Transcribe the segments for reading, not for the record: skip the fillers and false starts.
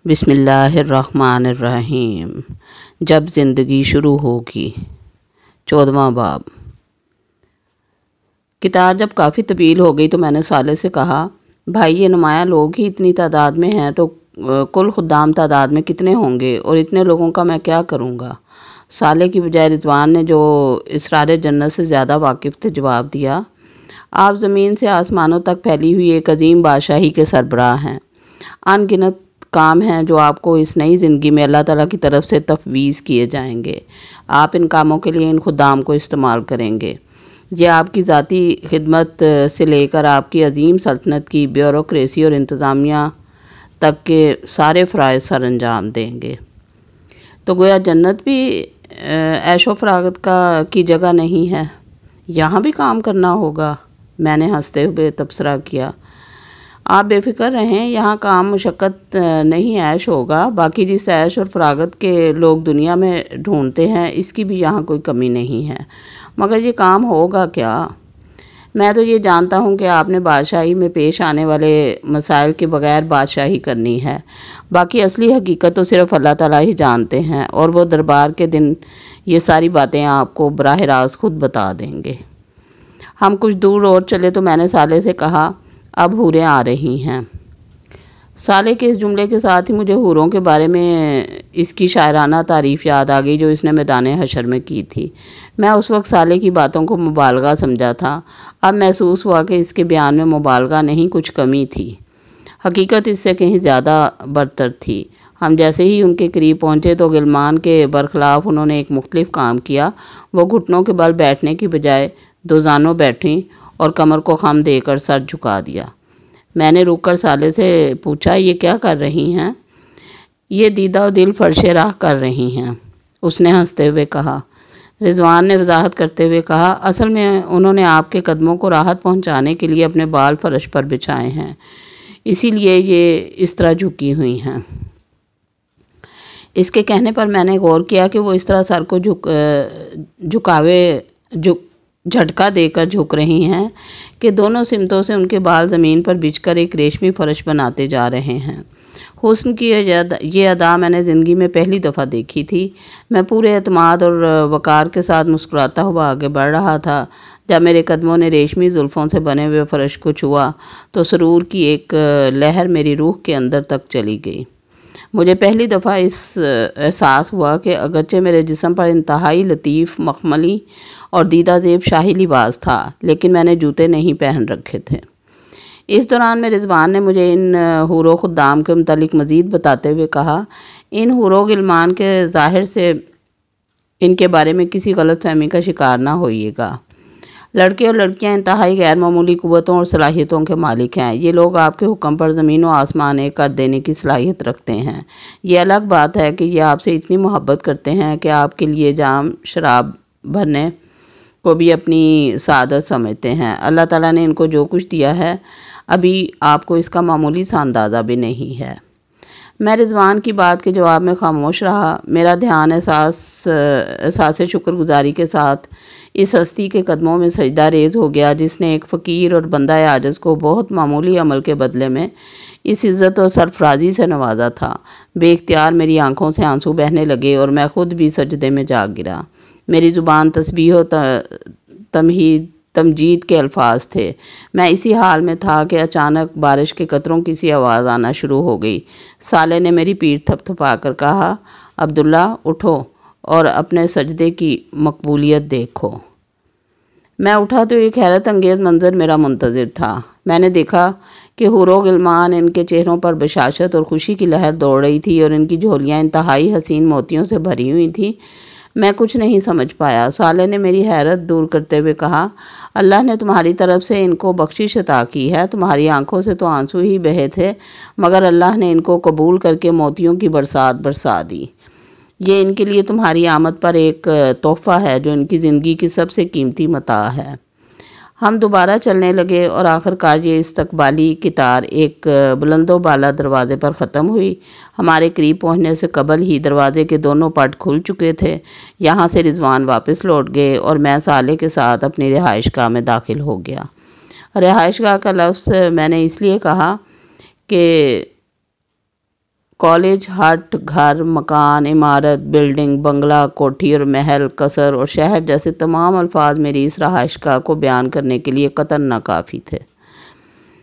بسم اللہ الرحمن الرحیم۔ جب زندگی شروع ہوگی، 14واں باب۔ کتاب جب کافی طویل ہو گئی تو میں نے صالح سے کہا، بھائی یہ نمایاں لوگ ہی اتنی تعداد میں ہیں تو کل خدام تعداد میں کتنے ہوں گے، اور اتنے لوگوں کا میں کیا کروں گا؟ صالح کی بجائے رضوان نے، جو اسرار جنت سے زیادہ واقف تھے، جواب دیا، آپ زمین سے آسمانوں تک پھیلی ہوئی ایک عظیم بادشاہی کے سربراہ ہیں۔ ان گنت کام ہیں جو آپ کو اس نئی زندگی میں اللہ تعالیٰ کی طرف سے تفویض کیے جائیں گے۔ آپ ان کاموں کے لیے ان خدام کو استعمال کریں گے۔ یہ آپ کی ذاتی خدمت سے لے کر آپ کی عظیم سلطنت کی بیوروکریسی اور انتظامیہ تک کے سارے فرائض سر انجام دیں گے۔ تو گویا جنت بھی عیش و فراغت کی جگہ نہیں ہے، یہاں بھی کام کرنا ہوگا؟ میں نے ہنستے ہوئے تبصرہ کیا۔ آپ بے فکر رہیں، یہاں کام مشقت نہیں عیش ہوگا۔ باقی جس عیش اور فراغت کے لوگ دنیا میں ڈھونڈتے ہیں، اس کی بھی یہاں کوئی کمی نہیں ہے، مگر یہ کام ہوگا کیا؟ میں تو یہ جانتا ہوں کہ آپ نے بادشاہی میں پیش آنے والے مسائل کے بغیر بادشاہی کرنی ہے۔ باقی اصلی حقیقت تو صرف اللہ تعالیٰ ہی جانتے ہیں، اور وہ دربار کے دن یہ ساری باتیں آپ کو براہ راست خود بتا دیں گے۔ ہم کچھ دور اور چلے تو میں نے صالح سے کہا، اب حوریں آ رہی ہیں۔ صالح کے اس جملے کے ساتھ ہی مجھے حوروں کے بارے میں اس کی شاعرانہ تعریف یاد آ گئی جو اس نے میدان حشر میں کی تھی۔ میں اس وقت صالح کی باتوں کو مبالغہ سمجھا تھا، اب محسوس ہوا کہ اس کے بیان میں مبالغہ نہیں، کچھ کمی تھی۔ حقیقت اس سے کہیں زیادہ برتر تھی۔ ہم جیسے ہی ان کے قریب پہنچے تو غلمان کے برخلاف انہوں نے ایک مختلف کام کیا۔ وہ گھٹنوں کے بل بیٹھنے کی بجائے دوزانوں بیٹھیں اور کمر کو خم دے کر سر جھکا دیا۔ میں نے رک کر صالح سے پوچھا، یہ کیا کر رہی ہیں؟ یہ دیدہ و دل فرش راہ کر رہی ہیں، اس نے ہنستے ہوئے کہا۔ رضوان نے وضاحت کرتے ہوئے کہا، اصل میں انہوں نے آپ کے قدموں کو راحت پہنچانے کے لیے اپنے بال فرش پر بچھائے ہیں، اسی لیے یہ اس طرح جھکی ہوئی ہیں۔ اس کے کہنے پر میں نے غور کیا کہ وہ اس طرح سر کو جھٹکا دے کر جھک رہی ہیں کہ دونوں سمتوں سے ان کے بال زمین پر بچھ کر ایک ریشمی فرش بناتے جا رہے ہیں۔ حسن کی یہ ادا میں نے زندگی میں پہلی دفعہ دیکھی تھی۔ میں پورے اعتماد اور وقار کے ساتھ مسکراتا ہوا آگے بڑھ رہا تھا۔ جب میرے قدموں نے ریشمی زلفوں سے بنے ہوئے فرش کو چھوا تو سرور کی ایک لہر میری روح کے اندر تک چلی گئی۔ مجھے پہلی دفعہ احساس ہوا کہ اگرچہ میرے جسم پر انتہائی لطیف مخملی اور دیدہ زیب شاہی لباس تھا، لیکن میں نے جوتے نہیں پہن رکھے تھے۔ اس دوران میں رضوان نے مجھے ان حور و خدام کے متعلق مزید بتاتے ہوئے کہا، ان حور و غلمان کے ظاہر سے ان کے بارے میں کسی غلط فہمی کا شکار نہ ہوئیے گا۔ لڑکے اور لڑکیاں انتہائی غیر معمولی قوتوں اور صلاحیتوں کے مالک ہیں۔ یہ لوگ آپ کے حکم پر زمین و آسمان ایک کر دینے کی صلاحیت رکھتے ہیں۔ یہ الگ بات ہے کہ یہ آپ سے اتنی محبت کرتے ہیں کہ آپ کے لیے جام شراب بھرنے کو بھی اپنی سعادت سمجھتے ہیں۔ اللہ تعالیٰ نے ان کو جو کچھ دیا ہے، ابھی آپ کو اس کا معمولی سا اندازہ بھی نہیں ہے۔ میں رضوان کی بات کے جواب میں خاموش رہا۔ میرا دھیان احساس شکر گزاری کے ساتھ اس ہستی کے قدموں میں سجدہ ریز ہو گیا جس نے ایک فقیر اور بندہ عاجز کو بہت معمولی عمل کے بدلے میں اس عزت اور سرفرازی سے نوازا تھا۔ بے اختیار میری آنکھوں سے آنسو بہنے لگے اور میں خود بھی سجدے میں جا گرا۔ میری زبان تسبیح و تمجید کے الفاظ تھے۔ میں اسی حال میں تھا کہ اچانک بارش کے قطروں کی سی آواز آنا شروع ہو گئی۔ صالح نے میری پیٹھ تھپ تھپا کر کہا، عبداللہ اٹھو اور اپنے سجدے کی مقبولیت دیکھو۔ میں اٹھا تو ایک حیرت انگیز منظر میرا منتظر تھا۔ میں نے دیکھا کہ حور و غلمان، ان کے چہروں پر بشاشت اور خوشی کی لہر دوڑ رہی تھی اور ان کی جھولیاں انتہائی حسین موتیوں سے بھری ہوئی تھیں۔ میں کچھ نہیں سمجھ پایا۔ صالح نے میری حیرت دور کرتے ہوئے کہا، اللہ نے تمہاری طرف سے ان کو بخشش عطا کی ہے۔ تمہاری آنکھوں سے تو آنسو ہی بہے تھے، مگر اللہ نے ان کو قبول کر کے موتیوں کی برسات برسا دی۔ یہ ان کے لیے تمہاری آمد پر ایک تحفہ ہے جو ان کی زندگی کی سب سے قیمتی متاع ہے۔ ہم دوبارہ چلنے لگے اور آخر کار یہ استقبالی قطار ایک بلند و بالا دروازے پر ختم ہوئی۔ ہمارے قریب پہنچنے سے قبل ہی دروازے کے دونوں پٹ کھل چکے تھے۔ یہاں سے رضوان واپس لوٹ گئے اور میں صالح کے ساتھ اپنی رہائش گاہ میں داخل ہو گیا۔ رہائش گاہ کا لفظ میں نے اس لیے کہا کہ کالج، ہٹ، گھر، مکان، عمارت، بلڈنگ، بنگلہ، کوٹھی اور محل، قصر اور شہر جیسے تمام الفاظ میری اس رہائش گاہ کو بیان کرنے کے لیے قطعاً ناکافی تھے۔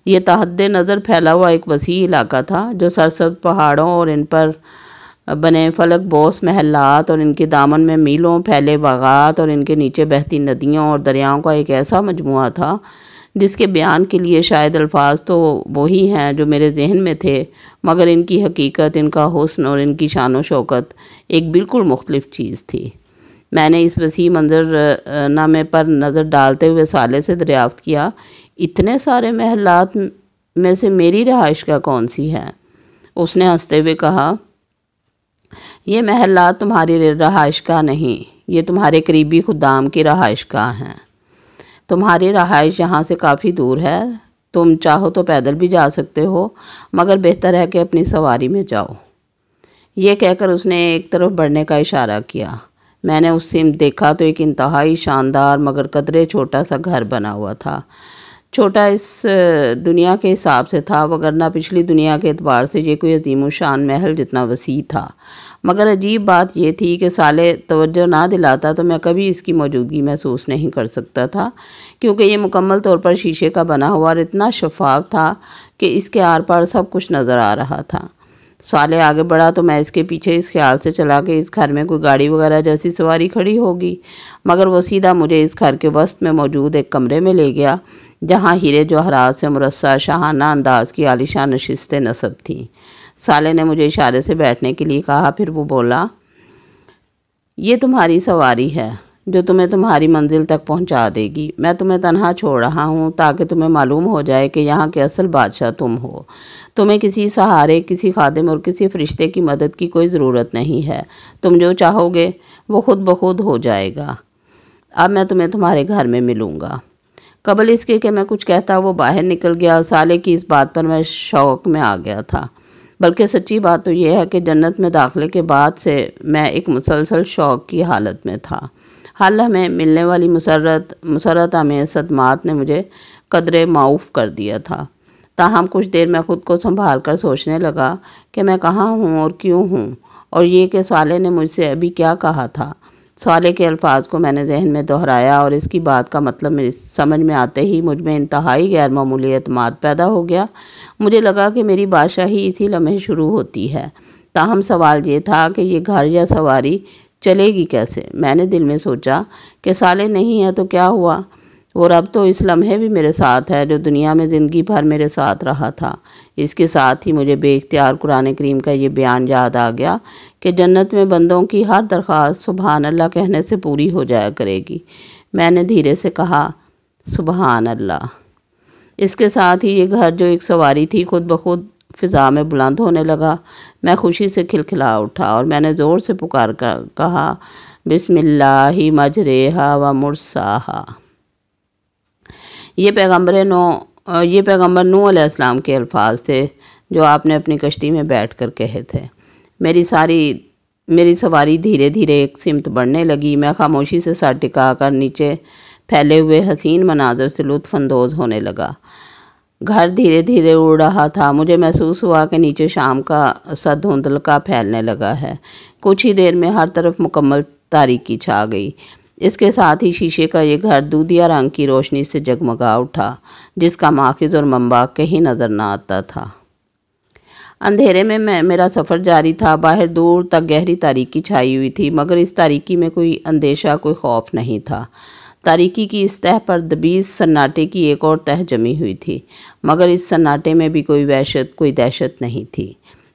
یہ تحت نظر پھیلا ہوا ایک وسیع علاقہ تھا جو سرسبز پہاڑوں اور ان پر بنے فلک بوس محلات اور ان کے دامن میں میلوں پھیلے باغات اور ان کے نیچے بہتی ندیوں اور دریاؤں کا ایک ایسا مجموعہ تھا جس کے بیان کے لیے شاید الفاظ تو وہی ہیں جو میرے ذہن میں تھے، مگر ان کی حقیقت، ان کا حسن اور ان کی شان و شوکت ایک بالکل مختلف چیز تھی۔ میں نے اس وسیع منظر نامے پر نظر ڈالتے ہوئے صالح سے دریافت کیا، اتنے سارے محلات میں سے میری رہائش گاہ کون سی ہے؟ اس نے ہنستے ہوئے کہا، یہ محلات تمہاری رہائش گاہ نہیں، یہ تمہارے قریبی خدام کی رہائش گاہ ہیں۔ تمہاری رہائش یہاں سے کافی دور ہے، تم چاہو تو پیدل بھی جا سکتے ہو، مگر بہتر ہے کہ اپنی سواری میں جاؤ۔ یہ کہہ کر اس نے ایک طرف بڑھنے کا اشارہ کیا۔ میں نے اس سمت دیکھا تو ایک انتہائی شاندار مگر قدرے چھوٹا سا گھر بنا ہوا تھا۔ چھوٹا اس دنیا کے حساب سے تھا، وگرنہ پچھلی دنیا کے اعتبار سے یہ کوئی عظیم الشان محل جتنا وسیع تھا۔ مگر عجیب بات یہ تھی کہ صالح توجہ نہ دلاتا تو میں کبھی اس کی موجودگی محسوس نہیں کر سکتا تھا، کیونکہ یہ مکمل طور پر شیشے کا بنا ہوا اور اتنا شفاف تھا کہ اس کے آر پار سب کچھ نظر آ رہا تھا۔ صالح آگے بڑھا تو میں اس کے پیچھے اس خیال سے چلا کہ اس گھر میں کوئی گاڑی وغیرہ جیسی سواری کھڑی ہوگی، مگر وہ سیدھا مجھے اس گھر کے وسط میں موجود ایک کمرے میں لے گیا جہاں ہیرے جواہرات سے مرصع شاہانہ انداز کی عالیشان نشستیں نصب تھیں۔ صالح نے مجھے اشارے سے بیٹھنے کے لیے کہا، پھر وہ بولا، یہ تمہاری سواری ہے جو تمہیں تمہاری منزل تک پہنچا دے گی۔ میں تمہیں تنہا چھوڑ رہا ہوں تاکہ تمہیں معلوم ہو جائے کہ یہاں کے اصل بادشاہ تم ہو۔ تمہیں کسی سہارے، کسی خادم اور کسی فرشتے کی مدد کی کوئی ضرورت نہیں ہے۔ تم جو چاہو گے وہ خود بخود ہو جائے گا۔ اب میں تمہیں تمہارے گھر میں ملوں گا۔ قبل اس کے کہ میں کچھ کہتا وہ باہر نکل گیا۔ صالح کی اس بات پر میں شوق میں آ گیا تھا، بلکہ سچی بات تو یہ ہے کہ جنت میں داخلے کے بعد سے میں ایک مسلسل شوق کی حالت میں تھا۔ ہر لمحے ملنے والی مسرت آمیز صدمات نے مجھے قدرے معوف کر دیا تھا۔ تاہم کچھ دیر میں خود کو سنبھال کر سوچنے لگا کہ میں کہاں ہوں اور کیوں ہوں، اور یہ کہ صالح نے مجھ سے ابھی کیا کہا تھا۔ صالح کے الفاظ کو میں نے ذہن میں دہرایا اور اس کی بات کا مطلب میری سمجھ میں آتے ہی مجھ میں انتہائی غیر معمولی اعتماد پیدا ہو گیا۔ مجھے لگا کہ میری بادشاہی اسی لمحے شروع ہوتی ہے۔ تاہم سوال یہ تھا کہ یہ گھر یا سواری چلے گی کیسے؟ میں نے دل میں سوچا کہ صالح نہیں ہے تو کیا ہوا، اور اب تو اس لمحے بھی میرے ساتھ ہے جو دنیا میں زندگی بھر میرے ساتھ رہا تھا۔ اس کے ساتھ ہی مجھے بے اختیار قرآن کریم کا یہ بیان یاد آ گیا کہ جنت میں بندوں کی ہر درخواست سبحان اللہ کہنے سے پوری ہو جایا کرے گی۔ میں نے دھیرے سے کہا، سبحان اللہ۔ اس کے ساتھ ہی یہ گھر جو ایک سواری تھی خود بخود فضا میں بلند ہونے لگا۔ میں خوشی سے کھلکھلا اٹھا اور میں نے زور سے پکار کر کہا، بسم اللہ مجریہا و مرساہا۔ یہ پیغمبر نوح علیہ السلام کے الفاظ تھے جو آپ نے اپنی کشتی میں بیٹھ کر کہے تھے۔ میری سواری دھیرے دھیرے ایک سمت بڑھنے لگی۔ میں خاموشی سے سر ٹکا کر نیچے پھیلے ہوئے حسین مناظر سے لطف اندوز ہونے لگا۔ گھر دھیرے دھیرے اڑ رہا تھا۔ مجھے محسوس ہوا کہ نیچے شام کا سا دھندلکا پھیلنے لگا ہے۔ کچھ ہی دیر میں ہر طرف مکمل تاریکی چھا گئی۔ اس کے ساتھ ہی شیشے کا یہ گھر دودھیا رنگ کی روشنی سے جگمگا اٹھا، جس کا ماخذ اور منبع کہیں نظر نہ آتا تھا۔ اندھیرے میں میرا سفر جاری تھا۔ باہر دور تک گہری تاریکی چھائی ہوئی تھی، مگر اس تاریکی میں کوئی اندیشہ، کوئی خوف نہیں تھا۔ تاریکی کی اس تہہ پر دبیز سناٹے کی ایک اور تہہ جمی ہوئی تھی، مگر اس سناٹے میں بھی کوئی وحشت، کوئی دہشت نہیں تھی۔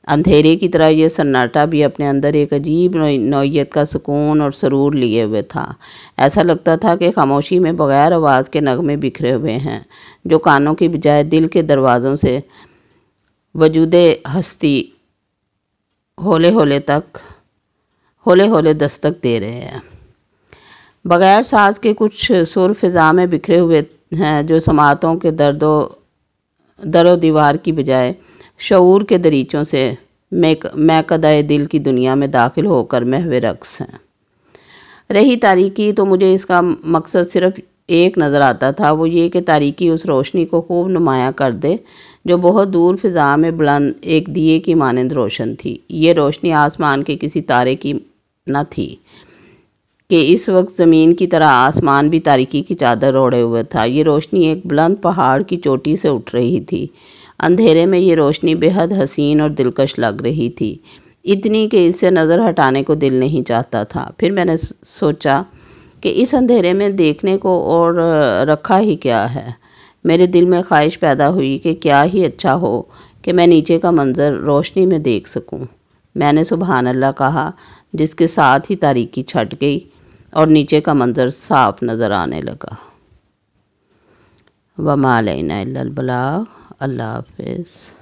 اندھیرے کی طرح یہ سناٹا بھی اپنے اندر ایک عجیب نوعیت کا سکون اور سرور لیے ہوئے تھا۔ ایسا لگتا تھا کہ خاموشی میں بغیر آواز کے نغمے بکھرے ہوئے ہیں جو کانوں کی بجائے دل کے دروازوں سے وجود ہستی ہولے ہولے دستک دے رہے ہیں۔ بغیر ساز کے کچھ سر فضا میں بکھرے ہوئے ہیں جو سماعتوں کے در و دیوار کی بجائے شعور کے دریچوں سے میکدہ دل کی دنیا میں داخل ہو کر محو رقص ہیں۔ رہی تاریکی تو مجھے اس کا مقصد صرف ایک نظر آتا تھا، وہ یہ کہ تاریکی اس روشنی کو خوب نمایاں کر دے جو بہت دور فضا میں بلند ایک دیے کی مانند روشن تھی۔ یہ روشنی آسمان کے کسی تارے کی نہ تھی کہ اس وقت زمین کی طرح آسمان بھی تاریکی کی چادر اوڑھے ہوئے تھا۔ یہ روشنی ایک بلند پہاڑ کی چوٹی سے اٹھ رہی تھی۔ اندھیرے میں یہ روشنی بے حد حسین اور دلکش لگ رہی تھی، اتنی کہ اس سے نظر ہٹانے کو دل نہیں چاہتا تھا۔ پھر میں نے سوچا کہ اس اندھیرے میں دیکھنے کو اور رکھا ہی کیا ہے۔ میرے دل میں خواہش پیدا ہوئی کہ کیا ہی اچھا ہو کہ میں نیچے کا منظر روشنی میں دیکھ سکوں۔ میں نے سبحان اللہ کہا، جس کے ساتھ ہی تاریکی چھٹ گئی اور نیچے کا منظر صاف نظر آنے لگا۔ وَمَا عَلَيْنَا إِلَّا الْبَلَاغُ۔ اللہ حافظ۔